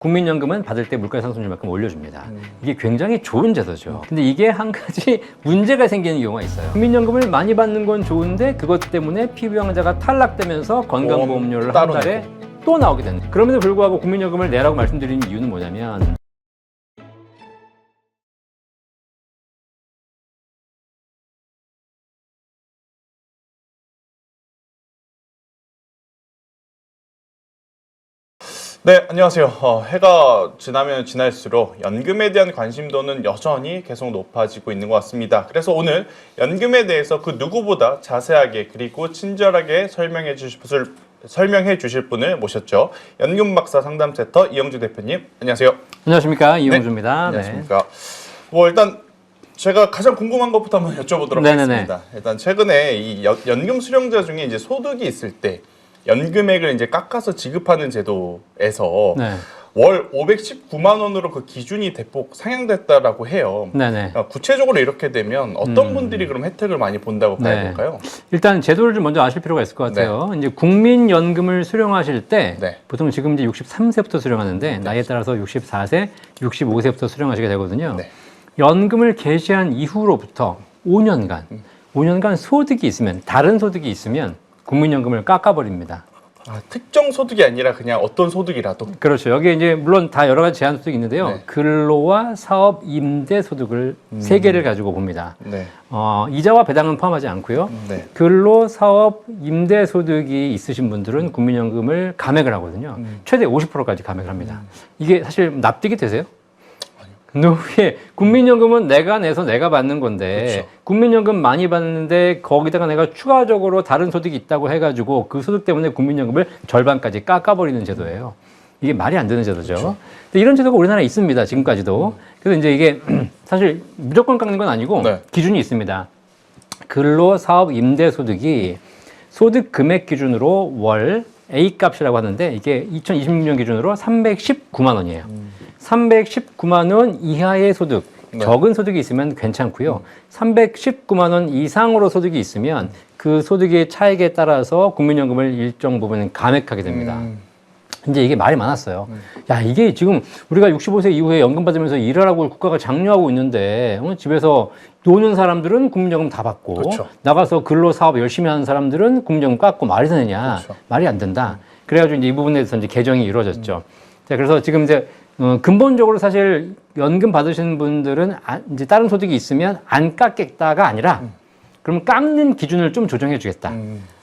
국민연금은 받을 때 물가상승률만큼 올려줍니다. 이게 굉장히 좋은 제도죠. 근데 이게 한 가지 문제가 생기는 경우가 있어요. 국민연금을 많이 받는 건 좋은데 그것 때문에 피부양자가 탈락되면서 건강보험료를 한 달에 또 나오게 되는. 그럼에도 불구하고 국민연금을 내라고 말씀드리는 이유는 뭐냐면 네, 안녕하세요. 해가 지나면 지날수록 연금에 대한 관심도는 여전히 계속 높아지고 있는 것 같습니다. 그래서 오늘 연금에 대해서 그 누구보다 자세하게 그리고 친절하게 설명해 주실 분을 모셨죠. 연금박사 상담센터 이영주 대표님, 안녕하세요. 안녕하십니까, 이영주입니다. 네, 안녕하십니까. 일단 제가 가장 궁금한 것부터 한번 여쭤보도록 하겠습니다. 일단 최근에 이 연금 수령자 중에 이제 소득이 있을 때 연금액을 이제 깎아서 지급하는 제도에서 월 519만 원으로 그 기준이 대폭 상향됐다라고 해요. 구체적으로 이렇게 되면 어떤 분들이 그럼 혜택을 많이 본다고 봐야 될까요? 일단 제도를 좀 먼저 아실 필요가 있을 것 같아요. 이제 국민연금을 수령하실 때 보통 지금 이제 63세부터 수령하는데 나이에 따라서 64세, 65세부터 수령하시게 되거든요. 연금을 개시한 이후로부터 5년간 소득이 있으면, 다른 소득이 있으면 국민연금을 깎아버립니다. 특정 소득이 아니라 그냥 어떤 소득이라도? 그렇죠. 여기에 이제 물론 다 여러 가지 제한 소득이 있는데요. 근로와 사업 임대 소득을 세 개를 가지고 봅니다. 이자와 배당은 포함하지 않고요. 근로, 사업, 임대 소득이 있으신 분들은 국민연금을 감액을 하거든요. 최대 50%까지 감액을 합니다. 이게 사실 납득이 되세요? 노후에 국민연금은 내가 내서 내가 받는 건데 국민연금 많이 받는데 거기다가 내가 추가적으로 다른 소득이 있다고 해가지고 그 소득 때문에 국민연금을 절반까지 깎아버리는 제도예요. 이게 말이 안 되는 제도죠. 근데 이런 제도가 우리나라에 있습니다. 지금까지도. 그래서 이제 이게 사실 무조건 깎는 건 아니고 기준이 있습니다. 근로, 사업, 임대 소득이 소득 금액 기준으로 월 A값이라고 하는데 이게 2026년 기준으로 319만 원이에요. 319만 원 이하의 소득, 적은 소득이 있으면 괜찮고요. 319만 원 이상으로 소득이 있으면 그 소득의 차익에 따라서 국민연금을 일정 부분 감액하게 됩니다. 이제 이게 말이 많았어요. 야, 이게 지금 우리가 65세 이후에 연금 받으면서 일하라고 국가가 장려하고 있는데 집에서 노는 사람들은 국민연금 다 받고 나가서 근로 사업 열심히 하는 사람들은 국민연금 깎고 말이 되느냐? 말이 안 된다. 그래가지고 이제 이 부분에 대해서 이제 개정이 이루어졌죠. 자, 그래서 지금 이제 근본적으로 사실 연금 받으시는 분들은 이제 다른 소득이 있으면 안 깎겠다가 아니라 그럼 깎는 기준을 좀 조정해 주겠다.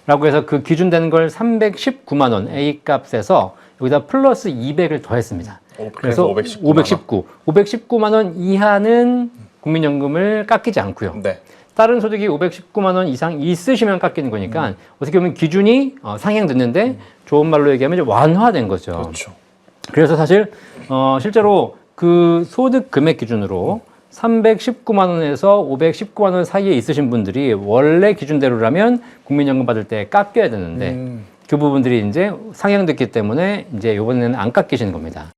라고 해서 그 기준 되는 걸 319만 원 A값에서 여기다 플러스 200을 더했습니다. 그래서 519만 원 이하는 국민연금을 깎이지 않고요. 다른 소득이 519만 원 이상 있으시면 깎이는 거니까 어떻게 보면 기준이 상향됐는데 좋은 말로 얘기하면 이제 완화된 거죠. 그래서 사실 실제로 그 소득 금액 기준으로 319만 원에서 519만 원 사이에 있으신 분들이 원래 기준대로라면 국민연금 받을 때 깎여야 되는데 그 부분들이 이제 상향됐기 때문에 이제 이번에는 안 깎이시는 겁니다.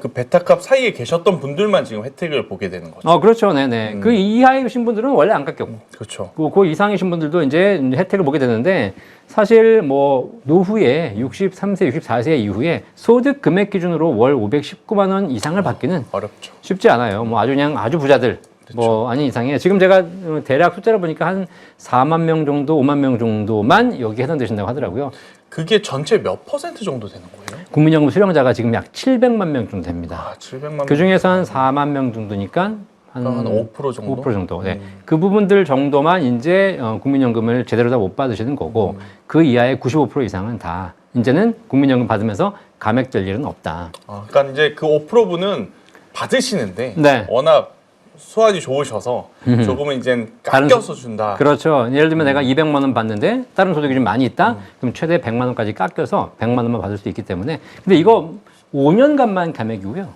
그 베타값 사이에 계셨던 분들만 지금 혜택을 보게 되는 거죠. 그렇죠. 네네. 그 이하이신 분들은 원래 안 깎였고. 그 이상이신 분들도 이제 혜택을 보게 되는데 사실 뭐 노후에 63세, 64세 이후에 소득 금액 기준으로 월 519만 원 이상을 받기는 어렵죠. 쉽지 않아요. 뭐 아주 그냥 아주 부자들 뭐 아닌 이상에 지금 제가 대략 숫자를 보니까 한 4만 명 정도, 5만 명 정도만 여기 해당되신다고 하더라고요. 그게 전체 몇 % 정도 되는 거예요? 국민연금 수령자가 지금 약 700만 명 정도 됩니다. 700만 그 중에서 한 4만 명 정도니까 한 5% 정도? 5% 정도. 그 부분들 정도만 이제 국민연금을 제대로 다 못 받으시는 거고 그 이하의 95% 이상은 다 이제는 국민연금 받으면서 감액될 일은 없다. 그러니까 이제 그 5%분은 받으시는데 워낙 수완이 좋으셔서 조금은 이제 깎여서 준다. 그렇죠. 예를 들면 내가 200만 원 받는데 다른 소득이 좀 많이 있다? 그럼 최대 100만 원까지 깎여서 100만 원만 받을 수 있기 때문에. 근데 이거 5년간만 감액이고요.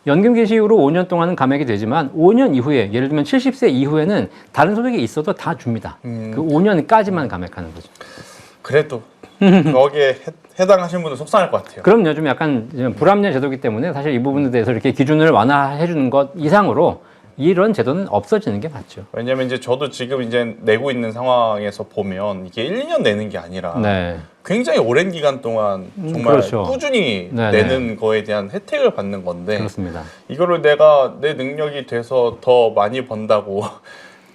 연금 개시 이후로 5년 동안은 감액이 되지만 5년 이후에 예를 들면 70세 이후에는 다른 소득이 있어도 다 줍니다. 그 5년까지만 감액하는 거죠. 그래도 거기에 해당하신 분은 속상할 것 같아요. 그럼요. 좀 약간 불합리한 제도이기 때문에 사실 이 부분에 대해서 이렇게 기준을 완화해 주는 것 이상으로 이런 제도는 없어지는 게 맞죠. 왜냐면 이제 저도 지금 이제 내고 있는 상황에서 보면 이게 1년 내는 게 아니라 굉장히 오랜 기간 동안 정말 그렇죠. 꾸준히 네네. 내는 거에 대한 혜택을 받는 건데 그렇습니다. 이거를 내가 내 능력이 돼서 더 많이 번다고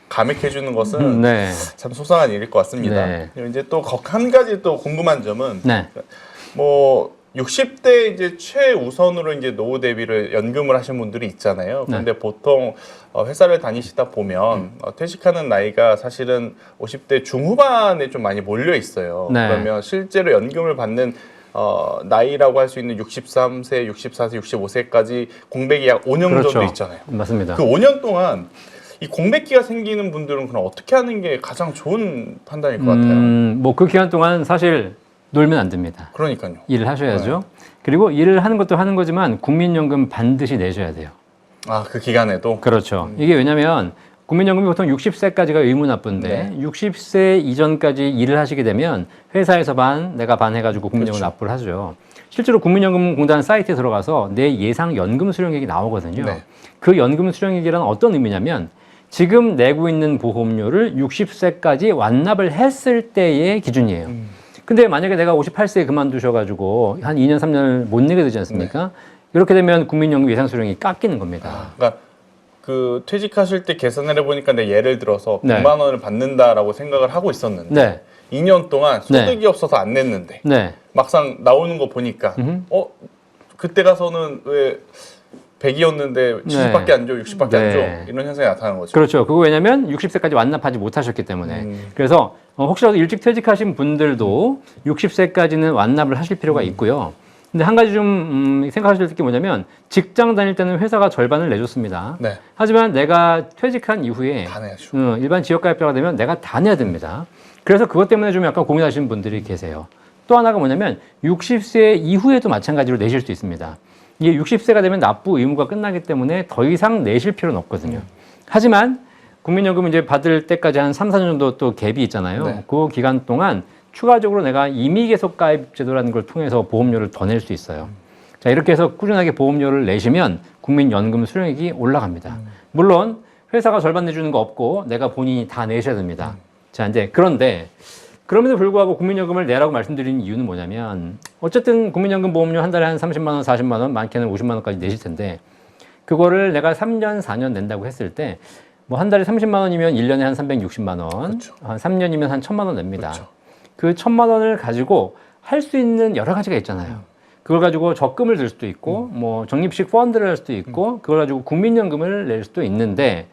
감액해 주는 것은 네. 참 속상한 일일 것 같습니다. 네. 그리고 이제 또 한 가지 또 궁금한 점은 네. 뭐 60대 이제 최우선으로 이제 노후 대비를 연금을 하신 분들이 있잖아요. 그런데 보통 회사를 다니시다 보면 퇴직하는 나이가 사실은 50대 중후반에 좀 많이 몰려 있어요. 네. 그러면 실제로 연금을 받는 나이라고 할 수 있는 63세, 64세, 65세까지 공백이 약 5년 그렇죠. 정도 있잖아요. 맞습니다. 그 5년 동안 이 공백기가 생기는 분들은 그럼 어떻게 하는 게 가장 좋은 판단일 것 같아요? 뭐 그 기간 동안 사실 놀면 안 됩니다. 그러니까요. 일을 하셔야죠. 그리고 일을 하는 것도 하는 거지만 국민연금 반드시 내셔야 돼요. 아, 그 기간에도? 그렇죠. 이게 왜냐면 국민연금이 보통 60세까지가 의무납부인데 60세 이전까지 일을 하시게 되면 회사에서 반, 내가 반 해가지고 국민연금 그렇죠. 납부를 하죠. 실제로 국민연금공단 사이트에 들어가서 내 예상 연금 수령액이 나오거든요. 네. 그 연금 수령액이란 어떤 의미냐면 지금 내고 있는 보험료를 60세까지 완납을 했을 때의 기준이에요. 근데 만약에 내가 58세에 그만두셔가지고 한 2년, 3년을 못 내게 되지 않습니까? 이렇게 되면 국민연금 예상 수령이 깎이는 겁니다. 그러니까 그 퇴직하실 때 계산을 해보니까 내 예를 들어서 네. 100만 원을 받는다라고 생각을 하고 있었는데 네. 2년 동안 소득이 네. 없어서 안 냈는데 네. 막상 나오는 거 보니까 그때 가서는 왜 100이었는데 70밖에 안 줘, 60밖에 안 네. 줘 이런 현상이 나타나는 거죠. 그렇죠. 그거 왜냐면 60세까지 완납하지 못하셨기 때문에. 그래서 혹시라도 일찍 퇴직하신 분들도 60세까지는 완납을 하실 필요가 있고요. 근데 한 가지 좀 생각하실 게 뭐냐면 직장 다닐 때는 회사가 절반을 내줬습니다. 네. 하지만 내가 퇴직한 이후에 다 내야죠. 일반 지역가입자가 되면 내가 다 내야 됩니다. 그래서 그것 때문에 좀 약간 고민하시는 분들이 계세요. 또 하나가 뭐냐면 60세 이후에도 마찬가지로 내실 수 있습니다. 이게 60세가 되면 납부 의무가 끝나기 때문에 더 이상 내실 필요는 없거든요. 하지만 국민연금 이제 받을 때까지 한 3, 4년 정도 또 갭이 있잖아요. 네. 그 기간 동안 추가적으로 내가 임의계속가입 제도라는 걸 통해서 보험료를 더 낼 수 있어요. 자, 이렇게 해서 꾸준하게 보험료를 내시면 국민연금 수령액이 올라갑니다. 물론 회사가 절반 내주는 거 없고 내가 본인이 다 내셔야 됩니다. 자, 이제 그런데 그럼에도 불구하고 국민연금을 내라고 말씀드리는 이유는 뭐냐면 어쨌든 국민연금 보험료 한 달에 한 30만 원, 40만 원, 많게는 50만 원까지 내실 텐데 그거를 내가 3년, 4년 낸다고 했을 때 뭐 한 달에 30만 원이면 1년에 한 360만 원, 그렇죠. 한 3년이면 한 1,000만 원 냅니다. 그렇죠. 그 1,000만 원을 가지고 할 수 있는 여러 가지가 있잖아요. 그걸 가지고 적금을 들 수도 있고 뭐 적립식 펀드를 할 수도 있고 그걸 가지고 국민연금을 낼 수도 있는데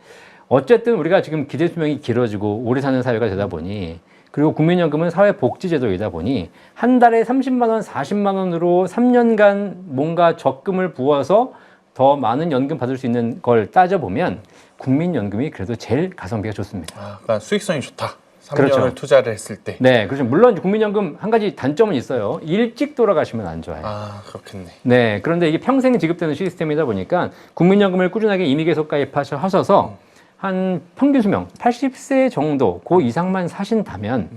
어쨌든 우리가 지금 기대 수명이 길어지고 오래 사는 사회가 되다 보니 그리고 국민연금은 사회복지제도이다 보니 한 달에 30만 원, 40만 원으로 3년간 뭔가 적금을 부어서 더 많은 연금 받을 수 있는 걸 따져보면 국민연금이 그래도 제일 가성비가 좋습니다. 아, 그러니까 수익성이 좋다. 3년을 그렇죠. 투자를 했을 때. 네, 그렇죠. 물론 국민연금 한 가지 단점은 있어요. 일찍 돌아가시면 안 좋아요. 아, 그렇겠네. 네, 그런데 이게 평생 지급되는 시스템이다 보니까 국민연금을 꾸준하게 임의계속 가입하셔서 한 평균 수명 80세 정도 그 이상만 사신다면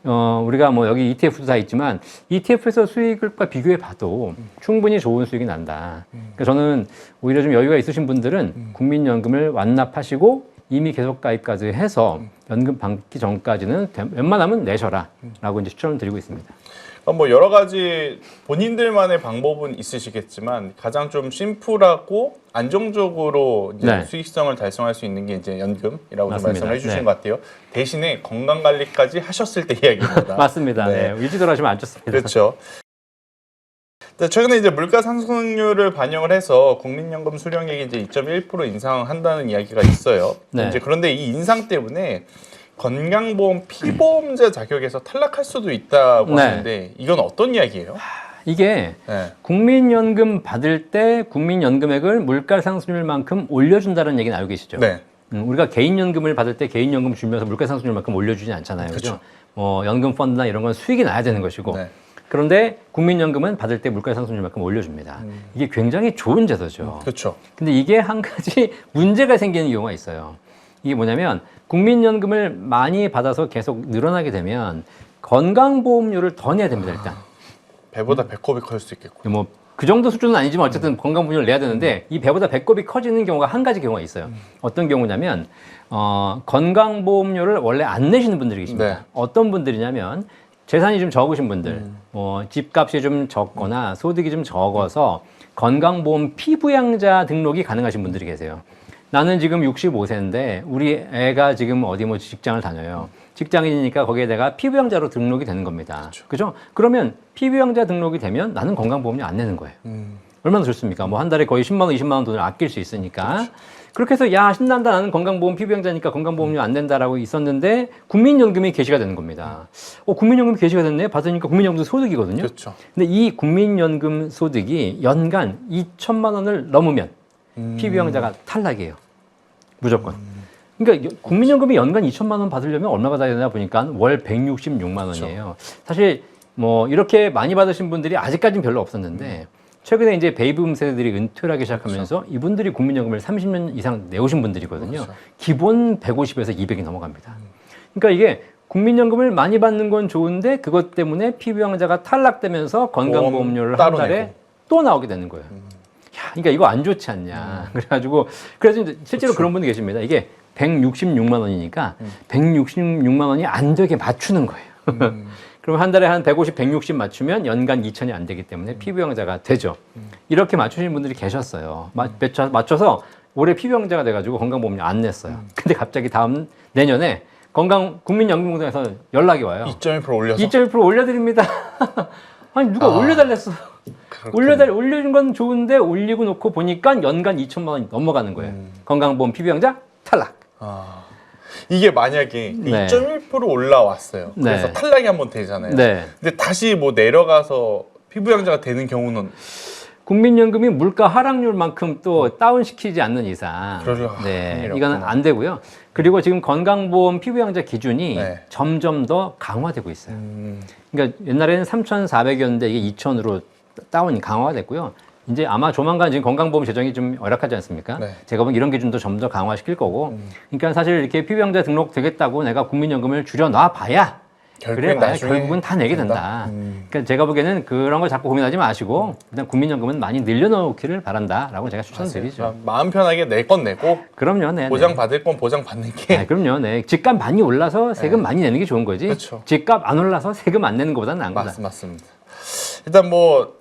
우리가 뭐 여기 ETF도 다 있지만 ETF에서 수익과 비교해 봐도 충분히 좋은 수익이 난다. 그러니까 저는 오히려 좀 여유가 있으신 분들은 국민연금을 완납하시고 이미 계속 가입까지 해서 연금 받기 전까지는 웬만하면 내셔라라고 이제 추천을 드리고 있습니다. 뭐 여러 가지 본인들만의 방법은 있으시겠지만 가장 좀 심플하고 안정적으로 이제 네. 수익성을 달성할 수 있는 게 이제 연금이라고 좀 맞습니다. 말씀을 해주신 네. 것 같아요. 대신에 건강 관리까지 하셨을 때 이야기입니다. 맞습니다. 네. 네. 일찍 돌아가시면 안 좋습니다. 그렇죠. 최근에 이제 물가 상승률을 반영을 해서 국민연금 수령액이 이제 2.1% 인상한다는 이야기가 있어요. 네. 이제 그런데 이 인상 때문에 건강보험 피보험자 자격에서 탈락할 수도 있다고 네. 하는데 이건 어떤 이야기예요? 이게 네. 국민연금 받을 때 국민연금액을 물가 상승률만큼 올려준다는 얘기는 알고 계시죠? 네. 우리가 개인연금을 받을 때 개인연금 주면서 물가 상승률만큼 올려주지 않잖아요. 그렇죠? 연금 펀드나 이런 건 수익이 나야 되는 것이고 네. 그런데 국민연금은 받을 때 물가 상승률만큼 올려줍니다. 이게 굉장히 좋은 제도죠. 그렇죠. 근데 이게 한 가지 문제가 생기는 경우가 있어요. 이게 뭐냐면 국민연금을 많이 받아서 계속 늘어나게 되면 건강보험료를 더 내야 됩니다. 일단. 배보다 배꼽이 클 수 있겠고. 뭐 그 정도 수준은 아니지만 어쨌든 건강보험료를 내야 되는데 이 배보다 배꼽이 커지는 경우가 한 가지 경우가 있어요. 어떤 경우냐면 건강보험료를 원래 안 내시는 분들이 계십니다. 네. 어떤 분들이냐면 재산이 좀 적으신 분들, 집값이 좀 적거나 소득이 좀 적어서 건강보험 피부양자 등록이 가능하신 분들이 계세요. 나는 지금 65세인데 우리 애가 지금 어디 뭐 직장을 다녀요. 직장인이니까 거기에 내가 피부양자로 등록이 되는 겁니다. 그죠? 그러면 피부양자 등록이 되면 나는 건강보험료 안 내는 거예요. 얼마나 좋습니까? 뭐 한 달에 거의 10만 원, 20만 원 돈을 아낄 수 있으니까. 그렇죠. 그렇게 해서 야 신난다 나는 건강보험 피부양자니까 건강보험료 안 낸다라고 있었는데 국민연금이 개시가 되는 겁니다. 국민연금이 개시가 됐네. 받으니까 국민연금 소득이거든요. 그렇죠. 근데 이 국민연금 소득이 연간 2천만 원을 넘으면 피부양자가 탈락이에요. 무조건. 그러니까 국민연금이 연간 2천만 원 받으려면 얼마 받아야 되나 보니까 월 166만 원이에요. 그렇죠. 사실 뭐 이렇게 많이 받으신 분들이 아직까지는 별로 없었는데 최근에 이제 베이비붐 세대들이 은퇴를 하기 시작하면서 그렇죠. 이분들이 국민연금을 30년 이상 내오신 분들이거든요. 그렇죠. 기본 150에서 200이 넘어갑니다. 그러니까 이게 국민연금을 많이 받는 건 좋은데 그것 때문에 피부양자가 탈락되면서 건강보험료를 한 달에 내고. 또 나오게 되는 거예요. 야, 그러니까 이거 안 좋지 않냐. 그래가지고 그래서 이제 실제로 그렇죠. 그런 분들 계십니다. 이게 166만 원이니까 166만 원이 안 되게 맞추는 거예요. 그럼 한 달에 한 150, 160 맞추면 연간 2천이 안 되기 때문에 피부양자가 되죠. 이렇게 맞추시는 분들이 계셨어요. 맞춰서 올해 피부양자가 돼가지고 건강보험료 안 냈어요. 근데 갑자기 다음 내년에 국민연금공단에서 연락이 와요. 2.1% 올려서? 2.1% 올려드립니다. 아니 누가 올려달랬어. 올려준 건 좋은데 올리고 놓고 보니까 연간 2천만 원이 넘어가는 거예요. 건강보험 피부양자 탈락. 이게 만약에 네. 2.1% 올라왔어요. 그래서 네. 탈락이 한번 되잖아요. 네. 근데 다시 뭐 내려가서 피부양자가 되는 경우는 국민연금이 물가 하락률만큼 또 다운시키지 않는 이상 네, 이거는 안 되고요. 그리고 지금 건강보험 피부양자 기준이 네. 점점 더 강화되고 있어요. 그러니까 옛날에는 3,400이었는데 이게 2,000으로 다운이 강화가 됐고요. 이제 아마 조만간 지금 건강보험 제정이 좀 열악하지 않습니까? 네. 제가 보면 이런 기준도 점 더 강화시킬 거고. 그러니까 사실 이렇게 피부양자 등록 되겠다고 내가 국민연금을 줄여놔 봐야 결국은 다 내게 된다. 그러니까 제가 보기에는 그런 거 자꾸 고민하지 마시고 일단 국민연금은 많이 늘려놓기를 바란다라고 제가 추천드리죠. 마음 편하게 낼 건 내고. 그럼요, 네. 보장 받을 건 보장 받는 게. 네, 그럼요, 네. 집값 많이 올라서 세금 많이 내는 게 좋은 거지. 그렇죠. 집값 안 올라서 세금 안 내는 것보다는 나은 거다. 맞습니다. 일단 뭐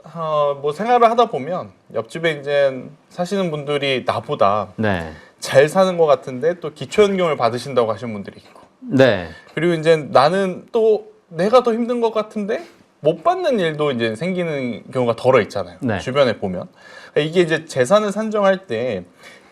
생활을 하다 보면 옆집에 이제 사시는 분들이 나보다 네. 잘 사는 것 같은데 또 기초연금을 받으신다고 하시는 분들이 있고. 네. 그리고 이제 나는 또 내가 더 힘든 것 같은데 못 받는 일도 이제 생기는 경우가 덜어 있잖아요. 네. 주변에 보면 이게 이제 재산을 산정할 때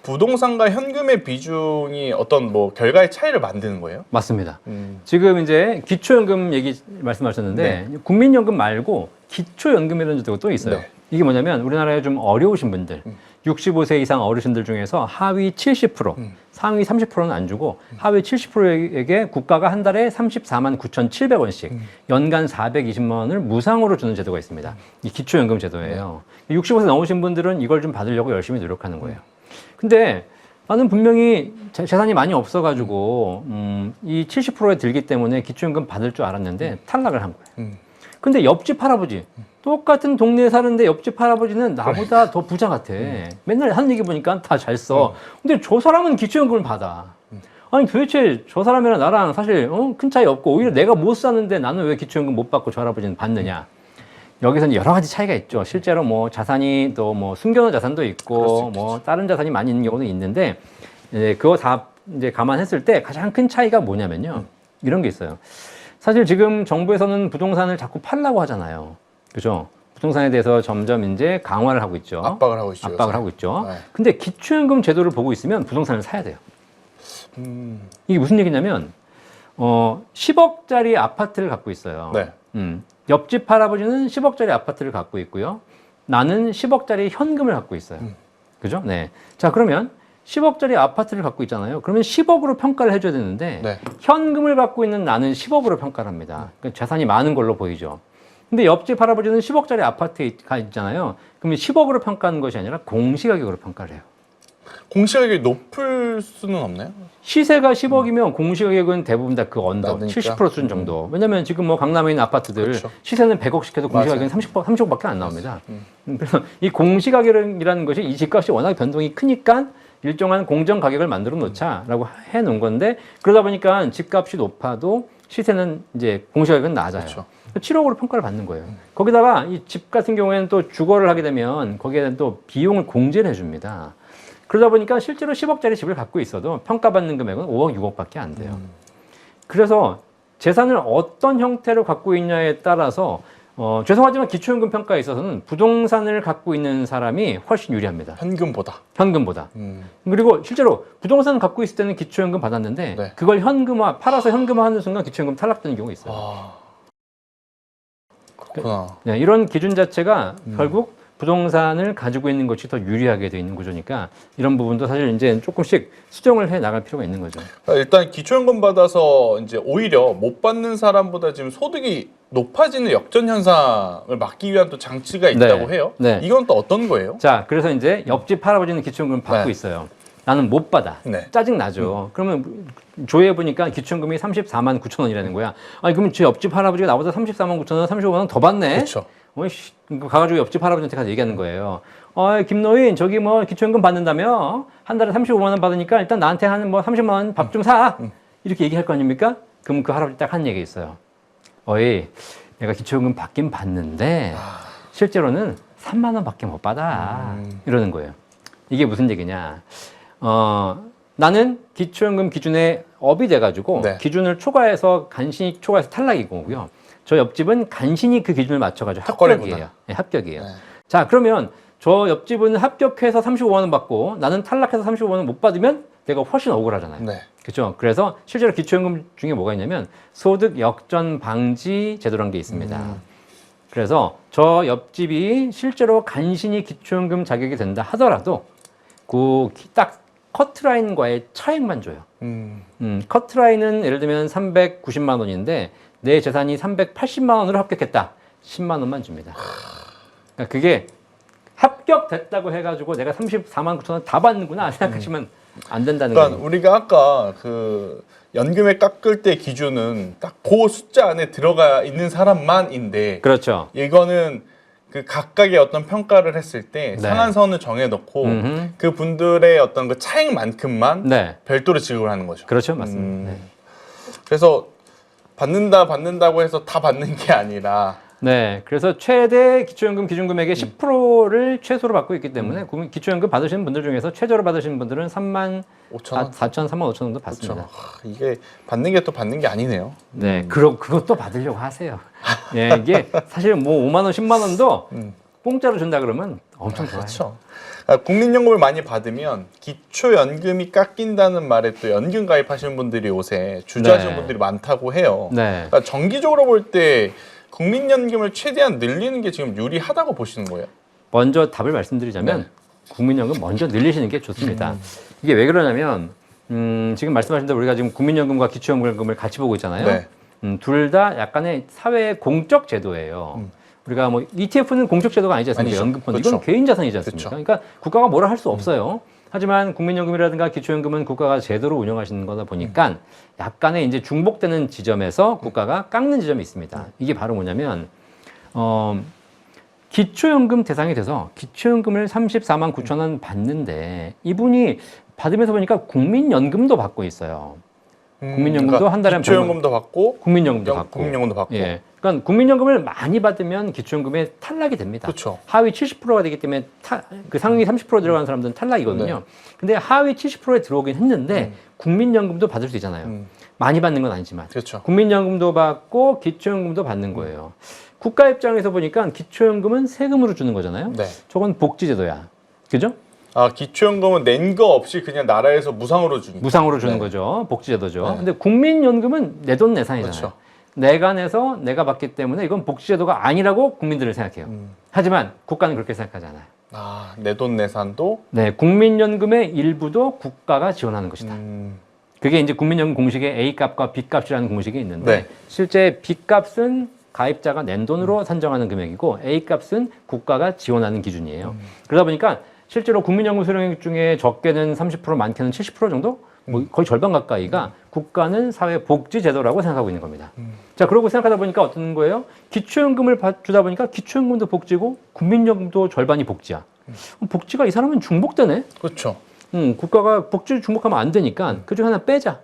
부동산과 현금의 비중이 어떤 뭐 결과의 차이를 만드는 거예요? 맞습니다. 지금 이제 기초연금 얘기 말씀하셨는데 네. 국민연금 말고 기초연금이라는 제도가 또 있어요. 네. 이게 뭐냐면 우리나라에 좀 어려우신 분들 65세 이상 어르신들 중에서 하위 70%, 상위 30%는 안 주고 하위 70%에게 국가가 한 달에 34만 9,700원씩 연간 420만 원을 무상으로 주는 제도가 있습니다. 이 기초연금 제도예요. 65세 넘으신 분들은 이걸 좀 받으려고 열심히 노력하는 거예요. 근데 나는 분명히 재산이 많이 없어가지고 이 70%에 들기 때문에 기초연금 받을 줄 알았는데 탈락을 한 거예요. 근데 옆집 할아버지 똑같은 동네에 사는데 옆집 할아버지는 나보다 더 부자 같아. 맨날 하는 얘기 보니까 다 잘 써. 근데 저 사람은 기초연금을 받아. 아니 도대체 저 사람이랑 나랑 사실 큰 차이 없고 오히려 내가 못 사는데 나는 왜 기초연금 못 받고 저 할아버지는 받느냐. 여기서는 여러 가지 차이가 있죠. 실제로 뭐 자산이 또 뭐 숨겨놓은 자산도 있고 뭐 다른 자산이 많이 있는 경우도 있는데 그거 다 이제 감안했을 때 가장 큰 차이가 뭐냐면요. 이런 게 있어요. 사실 지금 정부에서는 부동산을 자꾸 팔라고 하잖아요. 그죠? 부동산에 대해서 점점 이제 강화를 하고 있죠. 압박을 하고 있죠. 압박을 하고 있죠. 네. 근데 기초연금 제도를 보고 있으면 부동산을 사야 돼요. 이게 무슨 얘기냐면 10억짜리 아파트를 갖고 있어요. 네. 옆집 할아버지는 10억짜리 아파트를 갖고 있고요. 나는 10억짜리 현금을 갖고 있어요. 그죠? 네. 자, 그러면 10억짜리 아파트를 갖고 있잖아요. 그러면 10억으로 평가를 해줘야 되는데 네. 현금을 갖고 있는 나는 10억으로 평가를 합니다. 그러니까 재산이 많은 걸로 보이죠. 근데 옆집 할아버지는 10억짜리 아파트에 있잖아요. 그러면 10억으로 평가하는 것이 아니라 공시가격으로 평가를 해요. 공시가격이 높을 수는 없나요? 시세가 10억이면 공시가격은 대부분 다 그 언더, 70% 수준 정도. 왜냐면 지금 뭐 강남에 있는 아파트들 그렇죠. 시세는 100억씩 해도 공시가격은 30억밖에 안 나옵니다. 그래서 이 공시가격이라는 것이 이 집값이 워낙 변동이 크니까 일정한 공정 가격을 만들어 놓자라고 해 놓은 건데 그러다 보니까 집값이 높아도 시세는 이제 공시가격은 낮아요. 그렇죠. 7억으로 평가를 받는 거예요. 거기다가 이 집 같은 경우에는 또 주거를 하게 되면 거기에 대한 또 비용을 공제를 해줍니다. 그러다 보니까 실제로 10억짜리 집을 갖고 있어도 평가받는 금액은 5억, 6억밖에 안 돼요. 그래서 재산을 어떤 형태로 갖고 있냐에 따라서 죄송하지만 기초연금 평가에 있어서는 부동산을 갖고 있는 사람이 훨씬 유리합니다. 현금보다. 그리고 실제로 부동산을 갖고 있을 때는 기초연금 받았는데 네. 그걸 팔아서 현금화하는 순간 기초연금 탈락되는 경우가 있어요. 그렇구나. 네, 이런 기준 자체가 결국 부동산을 가지고 있는 것이 더 유리하게 되어 있는 구조니까 이런 부분도 사실 이제 조금씩 수정을 해 나갈 필요가 있는 거죠. 일단 기초연금 받아서 이제 오히려 못 받는 사람보다 지금 소득이 높아지는 역전 현상을 막기 위한 또 장치가 있다고 해요. 네. 이건 또 어떤 거예요? 자, 그래서 이제 옆집 할아버지는 기초연금을 받고 네. 있어요. 나는 못 받아. 네. 짜증 나죠. 그러면 조회해 보니까 기초연금이 34만 9천 원이라는 거야. 아니 그러면 제 옆집 할아버지가 나보다 34만 9천 원, 35만 원 더 받네. 그렇죠. 가가지고 옆집 할아버지한테 가서 얘기하는 거예요. 김노인 저기 뭐 기초연금 받는다며 한 달에 35만 원 받으니까 일단 나한테 한 뭐 30만 원 밥 좀 사. 이렇게 얘기할 거 아닙니까? 그럼 그 할아버지 딱 한 얘기 있어요. 내가 기초연금 받긴 받는데 실제로는 3만 원밖에 못 받아. 이러는 거예요. 이게 무슨 얘기냐? 나는 기초연금 기준에 업이 돼가지고 네. 기준을 초과해서 간신히 초과해서 탈락인 거고요. 저 옆집은 간신히 그 기준을 맞춰가지고 합격이에요. 네, 합격이에요. 네. 자, 그러면 저 옆집은 합격해서 35만 원 받고 나는 탈락해서 35만 원 못 받으면 내가 훨씬 억울하잖아요. 네. 그렇죠? 그래서 실제로 기초연금 중에 뭐가 있냐면 소득 역전 방지 제도라는 게 있습니다. 그래서 저 옆집이 실제로 간신히 기초연금 자격이 된다 하더라도 그 딱 커트라인과의 차액만 줘요. 커트라인은 예를 들면 390만 원인데 내 재산이 380만 원으로 합격했다. 10만 원만 줍니다. 그러니까 그게 합격됐다고 해가지고 내가 34만 9천 원 다 받는구나 생각하시면 안 된다는 거예요. 그러니까 우리가 아까 그 연금에 깎을 때 기준은 딱 그 숫자 안에 들어가 있는 사람만인데 그렇죠. 이거는 그 각각의 어떤 평가를 했을 때 네. 상한선을 정해놓고 그 분들의 어떤 그 차액만큼만 네. 별도로 지급을 하는 거죠. 그렇죠. 맞습니다. 네. 그래서 받는다고 해서 다 받는 게 아니라 네, 그래서 최대 기초연금 기준금액의 10%를 최소로 받고 있기 때문에 기초연금 받으시는 분들 중에서 최저로 받으시는 분들은 3만 5천 원? 4천, 3만 5천 정도 받습니다. 그렇죠. 이게 받는 게 또 받는 게 아니네요. 네, 그것도 받으려고 하세요. 예, 이게 사실 뭐 5만 원, 10만 원도 공짜로 준다 그러면 엄청 좋아요. 그렇죠. 국민연금을 많이 받으면 기초연금이 깎인다는 말에 또 연금 가입하시는 분들이 요새 주저하시는 네. 분들이 많다고 해요. 네. 그러니까 정기적으로 볼 때 국민연금을 최대한 늘리는 게 지금 유리하다고 보시는 거예요? 먼저 답을 말씀드리자면 국민연금 먼저 늘리시는 게 좋습니다. 이게 왜 그러냐면 지금 말씀하신 대로 우리가 지금 국민연금과 기초연금을 같이 보고 있잖아요. 네. 둘 다 약간의 사회 공적 제도예요. 우리가 뭐 ETF는 공적 제도가 아니지 않습니까? 아니죠. 연금펀드 그렇죠. 이건 개인 자산이지 않습니까? 그렇죠. 그러니까 국가가 뭐라 할 수 없어요. 하지만 국민연금이라든가 기초연금은 국가가 제대로 운영하시는 거다 보니까 약간의 이제 중복되는 지점에서 국가가 깎는 지점이 있습니다. 이게 바로 뭐냐면 기초연금 대상이 돼서 기초연금을 34만 9천 원 받는데 이분이 받으면서 보니까 국민연금도 받고 있어요. 국민연금도 그러니까 한 달에 한 기초연금도 받고 국민연금도 받고. 국민연금도 받고. 예. 그러니까 국민연금을 많이 받으면 기초연금에 탈락이 됩니다. 그렇죠. 하위 70%가 되기 때문에 그 상위 30% 들어가는 사람들은 탈락이거든요. 네. 근데 하위 70%에 들어오긴 했는데 국민연금도 받을 수 있잖아요. 많이 받는 건 아니지만. 그렇죠. 국민연금도 받고 기초연금도 받는 거예요. 국가 입장에서 보니까 기초연금은 세금으로 주는 거잖아요. 네. 저건 복지제도야. 그죠? 기초연금은 낸 거 없이 그냥 나라에서 무상으로 주는 무상으로 주는 네. 거죠. 복지제도죠. 네. 근데 국민연금은 내돈내산이잖아요. 그렇죠. 내가 내서 내가 받기 때문에 이건 복지제도가 아니라고 국민들은 생각해요. 하지만 국가는 그렇게 생각하지 않아요. 내돈내산도 네, 국민연금의 일부도 국가가 지원하는 것이다. 그게 이제 국민연금 공식에 A값과 B값이라는 공식이 있는데 네. 실제 B값은 가입자가 낸 돈으로 산정하는 금액이고 A값은 국가가 지원하는 기준이에요. 그러다 보니까 실제로 국민연금 수령액 중에 적게는 30%, 많게는 70% 정도? 뭐 거의 절반 가까이가 국가는 사회복지제도라고 생각하고 있는 겁니다. 자, 그러고 생각하다 보니까 어떤 거예요? 기초연금을 주다 보니까 기초연금도 복지고 국민연금도 절반이 복지야. 복지가 이 사람은 중복되네? 그렇죠. 국가가 복지를 중복하면 안 되니까 그중 하나 빼자.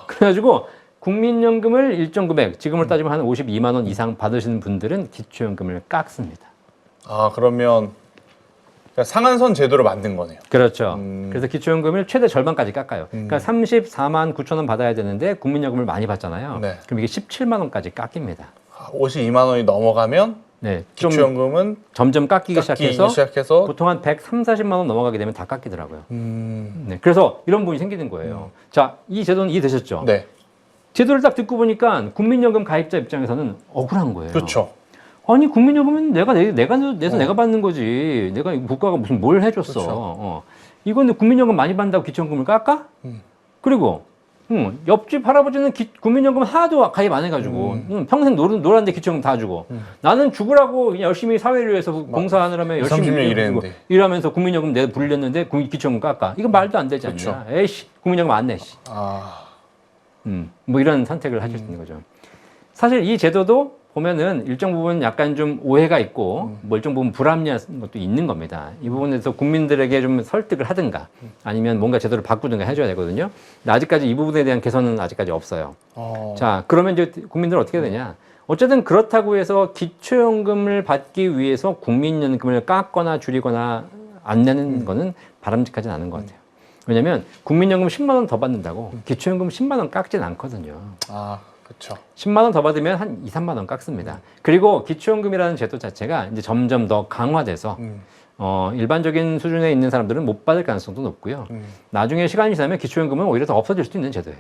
그래가지고 국민연금을 일정 금액, 지금으로 따지면 한 52만 원 이상 받으시는 분들은 기초연금을 깎습니다. 아, 그러면 상한선 제도를 만든 거네요. 그렇죠. 그래서 기초연금을 최대 절반까지 깎아요. 그러니까 34만 9천 원 받아야 되는데 국민연금을 많이 받잖아요. 네. 그럼 이게 17만 원까지 깎입니다. 52만 원이 넘어가면 네, 좀 기초연금은 점점 깎이기 시작해서 보통 한 130, 40만 원 넘어가게 되면 다 깎이더라고요. 네, 그래서 이런 부분이 생기는 거예요. 자, 이 제도는 이해되셨죠? 네. 제도를 딱 듣고 보니까 국민연금 가입자 입장에서는 억울한 거예요. 그렇죠. 아니 국민연금은 내가 내서 내가 받는 거지. 내가 국가가 무슨 뭘 해줬어. 그렇죠. 이건 국민연금 많이 받는다고 기초연금을 깎아? 그리고 옆집 할아버지는 국민연금 하나도 가입 안 해가지고 평생 놀았는데 기초연금 다 주고 나는 죽으라고 그냥 열심히 사회를 위해서 봉사하느라며 열심히 30년 일하면서 국민연금 내가 불렸는데 기초연금 깎아. 이건 말도 안 되지 않냐. 그렇죠. 에이씨 국민연금 안 내. 아, 뭐 이런 선택을 하실 수 있는 거죠. 사실 이 제도도 보면은 일정 부분 약간 좀 오해가 있고 뭐 일정 부분 불합리한 것도 있는 겁니다. 이 부분에서 국민들에게 좀 설득을 하든가 아니면 뭔가 제도를 바꾸든가 해줘야 되거든요. 근데 아직까지 이 부분에 대한 개선은 아직까지 없어요. 자, 그러면 이제 국민들은 어떻게 되냐? 어쨌든 그렇다고 해서 기초연금을 받기 위해서 국민연금을 깎거나 줄이거나 안 내는 거는 바람직하진 않은 것 같아요. 왜냐면 국민연금 10만 원 더 받는다고 기초연금 10만 원 깎진 않거든요. 아, 그렇죠. 10만 원 더 받으면 한 2, 3만 원 깎습니다. 그리고 기초연금이라는 제도 자체가 이제 점점 더 강화돼서 일반적인 수준에 있는 사람들은 못 받을 가능성도 높고요. 나중에 시간이 지나면 기초연금은 오히려 더 없어질 수도 있는 제도예요.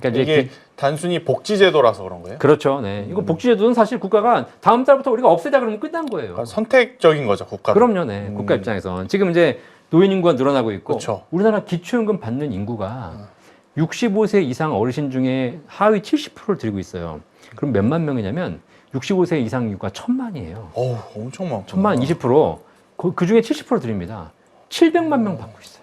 그러니까 이게 단순히 복지제도라서 그런 거예요? 그렇죠. 네. 이거 복지제도는 사실 국가가 다음 달부터 우리가 없애자 그러면 끝난 거예요. 그러니까 선택적인 거죠, 국가. 그럼요. 네. 국가 입장에서. 지금 이제 노인 인구가 늘어나고 있고 그쵸. 우리나라 기초연금 받는 인구가 65세 이상 어르신 중에 하위 70%를 들고 있어요. 그럼 몇만 명이냐면 65세 이상 인구가 1,000만이에요. 어우, 엄청 많고. 1,000만 20%. 그 중에 70% 드립니다. 700만 명 받고 있어요.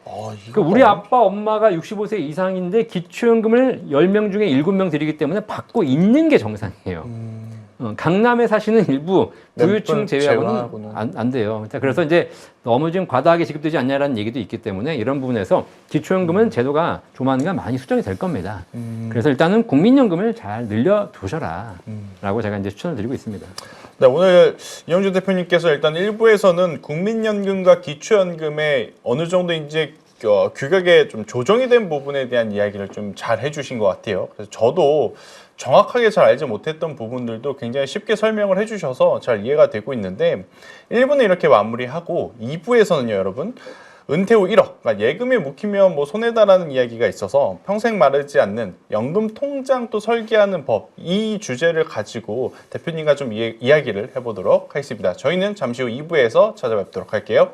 그러니까 우리 아빠 엄마가 65세 이상인데 기초연금을 10명 중에 7명 드리기 때문에 받고 있는 게 정상이에요. 강남에 사시는 일부 부유층 제외하고는 안 돼요. 그래서 이제 너무 지금 과다하게 지급되지 않냐라는 얘기도 있기 때문에 이런 부분에서 기초연금은 제도가 조만간 많이 수정이 될 겁니다. 그래서 일단은 국민연금을 잘 늘려두셔라 라고 제가 이제 추천을 드리고 있습니다. 네, 오늘 이영준 대표님께서 일단 1부에서는 국민연금과 기초연금의 어느 정도 이제 규격에 좀 조정이 된 부분에 대한 이야기를 좀 잘 해주신 것 같아요. 그래서 저도 정확하게 잘 알지 못했던 부분들도 굉장히 쉽게 설명을 해주셔서 잘 이해가 되고 있는데 1부는 이렇게 마무리하고 2부에서는요, 여러분 은퇴 후 1억, 그러니까 예금에 묵히면 뭐 손해다라는 이야기가 있어서 평생 마르지 않는 연금 통장도 설계하는 법, 이 주제를 가지고 대표님과 좀 이야기를 해보도록 하겠습니다. 저희는 잠시 후 2부에서 찾아뵙도록 할게요.